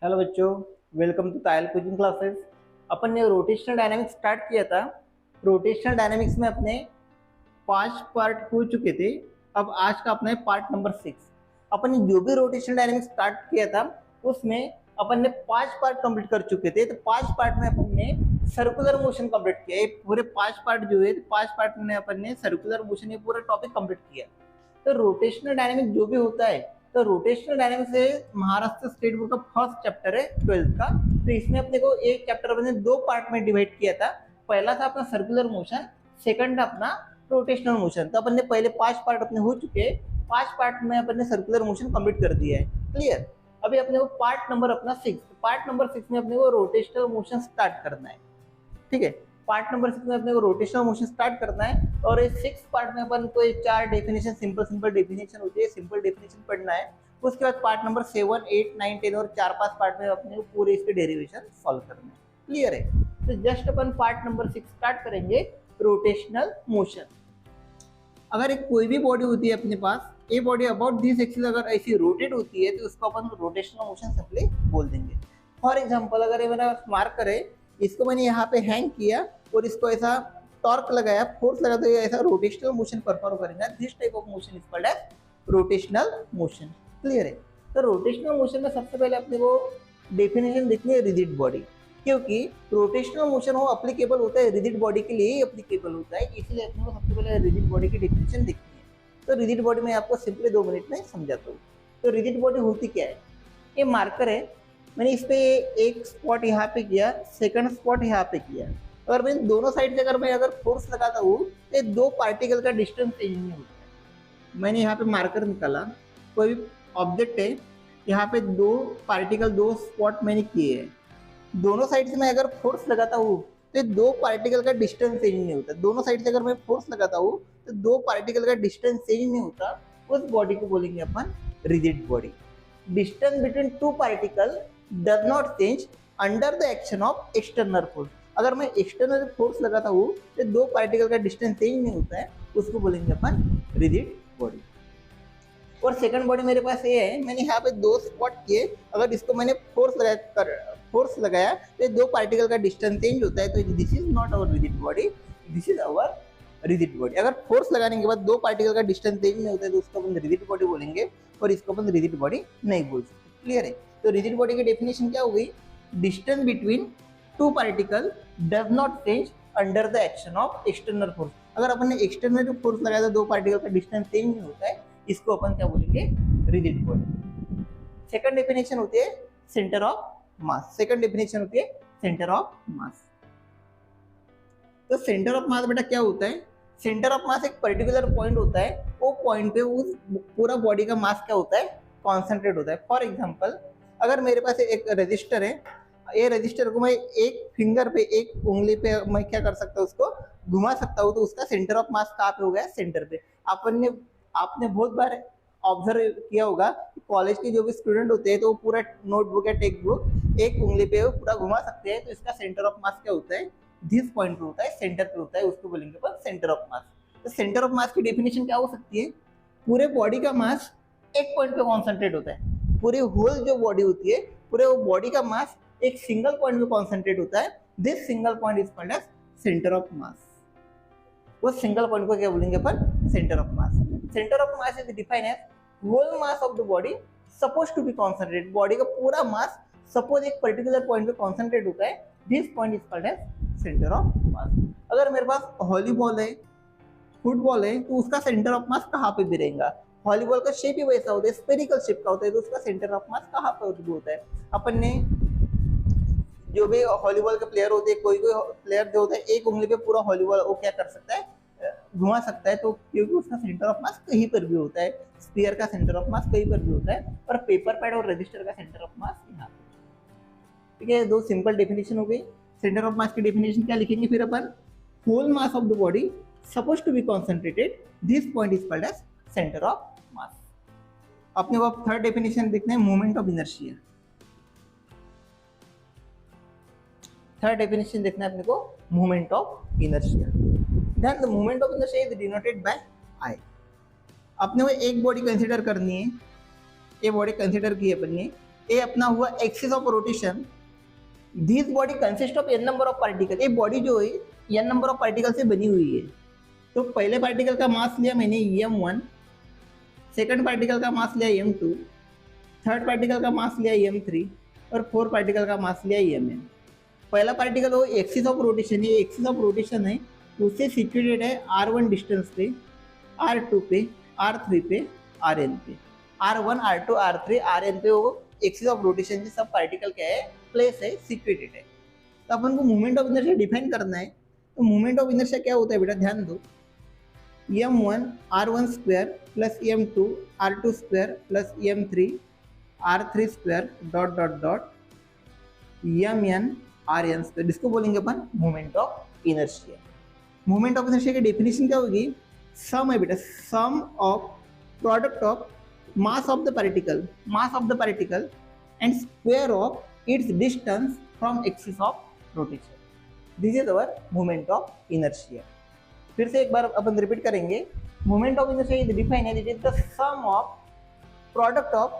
Hello बच्चों, welcome to Tayal coaching classes. अपन ने रोटेशनल डायनामिक्स स्टार्ट किया था। रोटेशनल डायनामिक्स में अपने 5 पार्ट हो चुके थे। अब आज का अपना है पार्ट नंबर 6। अपन ने जो भी रोटेशनल डायनामिक्स स्टार्ट किया था उसमें अपन ने 5 पार्ट कंप्लीट कर चुके थे। तो 5 पार्ट में अपन ने सर्कुलर मोशन कंप्लीट किया। ये पूरे 5 पार्ट जो है, 5 पार्ट में अपन ने सर्कुलर मोशन ये पूरा टॉपिक कंप्लीट किया। तो रोटेशनल डायनामिक्स जो भी होता है, तो रोटेशनल डायनामिक्स से महाराष्ट्र स्टेट बोर्ड का फर्स्ट चैप्टर है 12th का। तो इसमें अपने को एक चैप्टर अपने 2 पार्ट में डिवाइड किया था। पहला था अपना सर्कुलर मोशन, सेकंड था अपना रोटेशनल मोशन। तो अपन ने पहले 5 पार्ट अपने हो चुके हैं। 5 पार्ट में अपन ने सर्कुलर मोशन कंप्लीट कर दिया है। क्लियर। अभी अपने को पार्ट नंबर अपना 6, पार्ट नंबर 6 में अपने को रोटेशनल मोशन स्टार्ट करना है। ठीक है, पार्ट नंबर 6 में अपने को रोटेशनल मोशन स्टार्ट करना है। और इस 6 पार्ट में अपन को 4 डेफिनेशन, सिंपल डेफिनेशन होती है, सिंपल डेफिनेशन पढ़ना है। उसके बाद पार्ट नंबर 7, 8, 9, 10 और 4-5 पार्ट में अपने को पूरे इसके डेरिवेशन सॉल्व करना है। क्लियर है। तो जस्ट अपन पार्ट नंबर 6 स्टार्ट करेंगे, रोटेशनल मोशन। अगर एक कोई भी बॉडी होती है अपने पास, ये बॉडी अबाउट दिस एक्सिस अगर ऐसी रोटेट होती है तो उसको अपन रोटेशनल मोशन सिंपली बोल देंगे। फॉर एग्जांपल, अगर ये मेरा मार्कर है, इसको मैंने यहाँ पे हैंग किया और इसको ऐसा टॉर्क लगाया, फोर्स लगा, तो ये ऐसा रोटेशनल मोशन परफॉर्म करेगा। This type of motion is called as rotational motion. Clear है। तो रोटेशनल मोशन में सबसे पहले अपने को डेफिनेशन देखनी है रिजिड बॉडी, क्योंकि रोटेशनल मोशन वो अप्लीकेबल होता है रिजिड बॉडी के लिए ही अप्लीकेबल होता है, इसलिए अपने को सबसे पहले रिजिड बॉडी की डेफिनेशन देखनी है। तो रिजिड बॉडी में आपको सिंपली 2 मिनट में समझाता हूँ। तो रिजिड बॉडी होती क्या है? ये मार्कर है, मैंने इस पे एक स्पॉट यहाँ पे किया, सेकंड स्पॉट यहाँ पे किया। अगर मैं दोनों साइड से अगर फोर्स लगाता हूँ तो 2 पार्टिकल का डिस्टेंस चेंज नहीं होता है। मैंने यहाँ पे मार्कर निकाला, कोई भी ऑब्जेक्ट है, यहाँ पे 2 पार्टिकल, 2 स्पॉट मैंने किए हैं। दोनों साइड से मैं अगर फोर्स लगाता हूँ तो 2 पार्टिकल का डिस्टेंस चेंज नहीं होता। दोनों साइड से अगर मैं फोर्स लगाता हूँ तो 2 पार्टिकल का डिस्टेंस चेंज नहीं होता। उस बॉडी को बोलेंगे अपन rigid body. Distance between 2 particle does not change under the action of external force. अगर मैं एक्सटर्नल फोर्स लगाता हूँ तो 2 पार्टिकल का डिस्टेंस चेंज नहीं होता है, उसको बोलेंगे अपन रिजिड बॉडी। और सेकंड बॉडी मेरे पास ये है, मैंने यहाँ पे 2 स्पॉट किए, अगर इसको मैंने फोर्स लगाया तो 2 पार्टिकल का डिस्टेंस चेंज होता है। तो this is not our rigid body, this is our rigid body. अगर फोर्स लगाने के बाद 2 पार्टिकल का डिस्टेंस चेंज नहीं होता है तो उसको अपन रिजिड बॉडी बोलेंगे, और इसको अपन रिजिड बॉडी नहीं बोल सकते। क्लियर है। तो रिजिड बॉडी की डेफिनेशन क्या हो गई? Distance between 2 particle does not change under the action of external force. अगर अपन ने एक्सटर्नल फोर्स लगाया तो 2 पार्टिकल का डिस्टेंस चेंज नहीं होता है, इसको अपन क्या बोलेंगे? Rigid body. सेकंड डेफिनेशन होती है centre of mass. Second definition होती है सेंटर ऑफ मास। तो सेंटर ऑफ मास बेटा क्या होता है? सेंटर ऑफ मास एक पर्टिकुलर पॉइंट होता है, वो पॉइंट पे उस पूरा बॉडी का मास क्या होता है? कॉन्सेंट्रेट होता है। फॉर एग्जांपल, अगर मेरे पास एक रजिस्टर है, ये रजिस्टर को मैं एक फिंगर पे, एक उंगली पे मैं क्या कर सकता हूँ? उसको घुमा सकता हूँ। तो उसका सेंटर ऑफ मास कहाँ पे हो गया? सेंटर पे। आपने बहुत बार ऑब्जर्व किया होगा कि कॉलेज के जो भी स्टूडेंट होते हैं तो वो पूरा नोटबुक या टेक्स्ट बुक एक उंगली पे पूरा घुमा सकते हैं। तो इसका सेंटर ऑफ मास क्या होता है? दिस पॉइंट पे होता है, सेंटर पे होता है, उसको बोलेंगे अपन सेंटर ऑफ मास। तो सेंटर ऑफ मास की डेफिनेशन क्या हो सकती है? पूरे बॉडी का मास एक पॉइंट पे कॉन्सेंट्रेट होता है। पूरी होल जो बॉडी होती है, पूरे वो बॉडी का मास एक सिंगल पॉइंट पे कॉन्सेंट्रेट होता है। This single point is called as centre of mass. वो सिंगल पॉइंट को क्या बोलेंगे अपन? Centre of mass. Centre of mass is defined as whole mass of the body suppose to be concentrate. Body का पूरा mass suppose एक particular point पे concentrate होता है, this point is called as centre of mass. अगर मेरे पास volleyball है, football है, तो उसका सेंटर ऑफ मास कहाँ पे भी रहेगा? वॉलीबॉल का शेप ही वैसा होता है, स्फेरिकल शेप का होता है, तो उसका सेंटर ऑफ मास कहाँ पे होता है? अपन ने जो भी वॉलीबॉल के प्लेयर होते हैं, कोई प्लेयर जो होता है एक उंगली पे पूरा वॉलीबॉल वो क्या कर सकता है? घुमा सकता है। तो क्योंकि उसका सेंटर ऑफ मास कहीं पर भी होता है, स्फीयर का सेंटर ऑफ मास कहीं पर भी होता है, और पेपर पैड और रजिस्टर का सेंटर ऑफ मास यहाँ। ठीक है, 2 सिंपल डेफिनेशन हो गई। सेंटर ऑफ मास की डेफिनेशन क्या लिखेंगे फिर अपन? Whole mass of the body suppose to be concentrated, this point is called as centre of mass. अपने को थर्ड डेफिनेशन देखना है, movement of inertia. Third definition देखना है अपने को, movement of inertia. Then the movement of inertia is denoted by I. अपने को एक बॉडी कंसीडर करनी है, ये बॉडी कंसीडर की है अपन ने, ए अपना हुआ axis of rotation, this body consist of n number of particle, ये बॉडी जो है n नंबर ऑफ पार्टिकल से बनी हुई है। तो पहले पार्टिकल का मास लिया मैंने m1, सेकंड पार्टिकल का मास लिया m2, थर्ड पार्टिकल का मास लिया m3 और फोर्थ पार्टिकल का मास लिया mn। पहला पार्टिकल वो एक्सिस ऑफ रोटेशन, ये एक्सिस ऑफ रोटेशन है, उससे सिचुएटेड है r1 डिस्टेंस पे, r2 पे, r3 पे, rn पे, r1 r2 r3 rn पे वो एक्सिस ऑफ रोटेशन के सब पार्टिकल क्या है, प्लेस है, सिचुएटेड है। तो अपन को मोमेंट ऑफ इनर्शिया डिफाइन करना है। तो मोमेंट ऑफ इनर्शिया क्या होता है बेटा, ध्यान दो, m1 r1 square plus m2 r2 square plus m3 r3 square dot dot dot mn rn square, जिसको बोलेंगे अपन moment of inertia. Moment of inertia की डेफिनेशन क्या होगी, सम है बेटा, sum of product of mass of the particle and square of its distance from axis of rotation. This is our moment of inertia. फिर से एक बार अपन repeat करेंगे, moment of inertia is defined as it is the sum of product of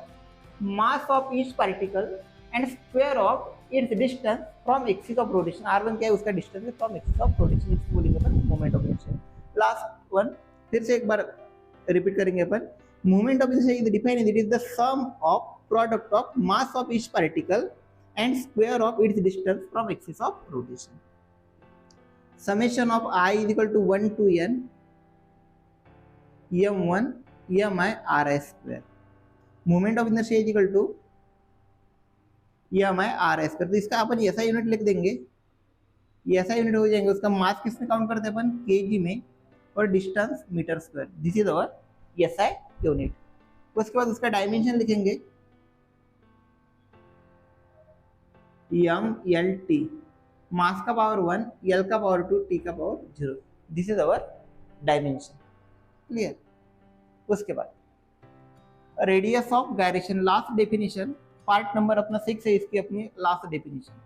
mass of each particle and square of its distance from axis of rotation. r1 क्या है, उसका distance है from axis of rotation, इसको बोलेंगे अपन moment of inertia. Last one फिर से एक बार repeat करेंगे अपन, moment of inertia is defined as it is the sum of product of mass of each particle and square of its distance from axis of rotation. Summation of I is equal to 1 to n m1 mi ri square. Moment of inertia is equal to mi ri square. तो इसका अपन ऐसा unit लिख देंगे, ऐसा unit हो जाएंगे, उसका मास किस में काउंट करते हैं अपन, kg में, और distance metre square. This is our SI unit. उसके बाद उसका डायमेंशन लिखेंगे m/L/T, मास का पावर 1, L का पावर 2, T का power 0। This is our dimension, clear. उसके बाद radius of gyration, last definition, part number अपना 6 है, इसकी अपनी last definition.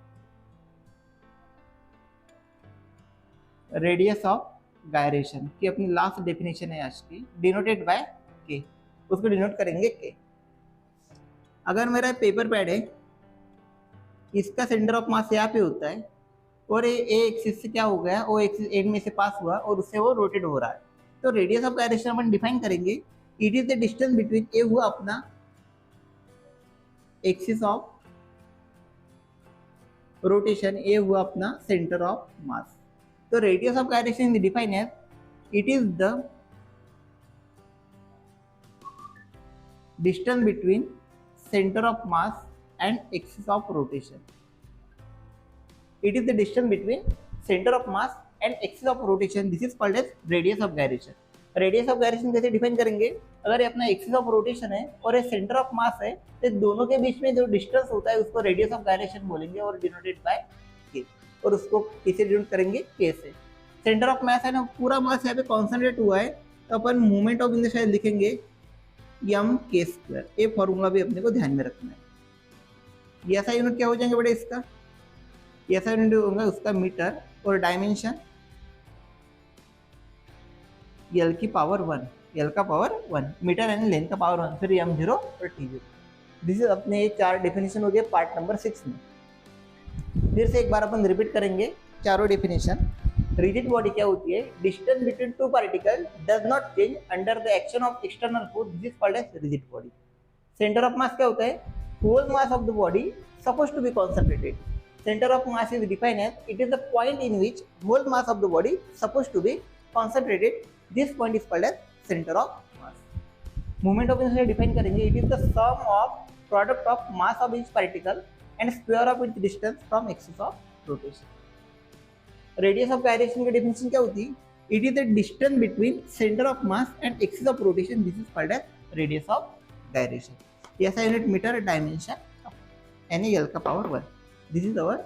Radius of gyration की अपनी लास्ट डेफिनेशन है आज की, डिनोटेड बाय के, उसको डिनोट करेंगे के। अगर मेरा पेपर पैड है, इसका सेंटर ऑफ मास यहाँ पे होता है और ये ए एक्सिस से क्या हो गया, ओ एक्सिस एंड में से पास हुआ और उससे वो रोटेट हो रहा है, तो रेडियस ऑफ गायरेशन अपन डिफाइन करेंगे, it is the distance between, uh हुआ अपना एक्सिस ऑफ रोटेशन, ए हुआ अपना सेंटर ऑफ मास। तो radius of gyration is defined as it is the distance between center of mass and axis of rotation. It is the distance between center of mass and axis of rotation. This is called as radius of gyration. Radius of gyration कैसे define करेंगे, अगर ये अपना axis of rotation है और ये centre of मास है, तो दोनों के बीच में जो डिस्टेंस होता है उसको रेडियस ऑफ गायरेशन बोलेंगे और डिनोटेड बाय के, और उसको किसे डिनोट करेंगे, के से। सेंटर ऑफ मास है ना, पूरा मास यहाँ पे कॉन्सेंट्रेट हुआ है, तो अपन मोमेंट ऑफ इनर्शिया लिखेंगे m/k स्क्वायर। ये फॉर्मूला भी अपने को ध्यान में रखना है। ऐसा यूनिट क्या हो जाएंगे बेटा, इसका ऐसा यूनिट होगा उसका मीटर, और डायमेंशन L की पावर 1, L का पावर 1, मीटर यानी लेंथ का पावर 1, फिर m0 और t0। दिस इज अपने 4 डेफिनेशन हो गए पार्ट नंबर 6 में। फिर से एक बार अपन रिपीट करेंगे चारों डेफिनेशन। रिजिड बॉडी क्या होती है, distance between two particle does not change under the action of external force, this is called as rigid body. Centre of mass क्या होता है, whole mass of the body supposed to be concentrated. Centre of mass is defined as it is the point in which whole mass of the body supposed to be concentrated, this point is called as centre of mass. Moment of inertia define करेंगे, it is the sum of product of mass of each particle and square of its distance from axis of rotation. Radius of gyration की definition क्या होती है, it is the distance between centre of mass and axis of rotation, this is called as radius of gyration. ऐसा unit metre, dimension यानी L का power 1, this is our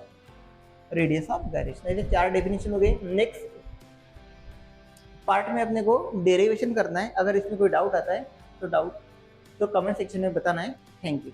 radius of gyration. ऐसे 4 definition हो गए। Next part में अपने को derivation करना है। अगर इसमें कोई डाउट आता है तो कमेंट सेक्शन में बताना है। Thank you.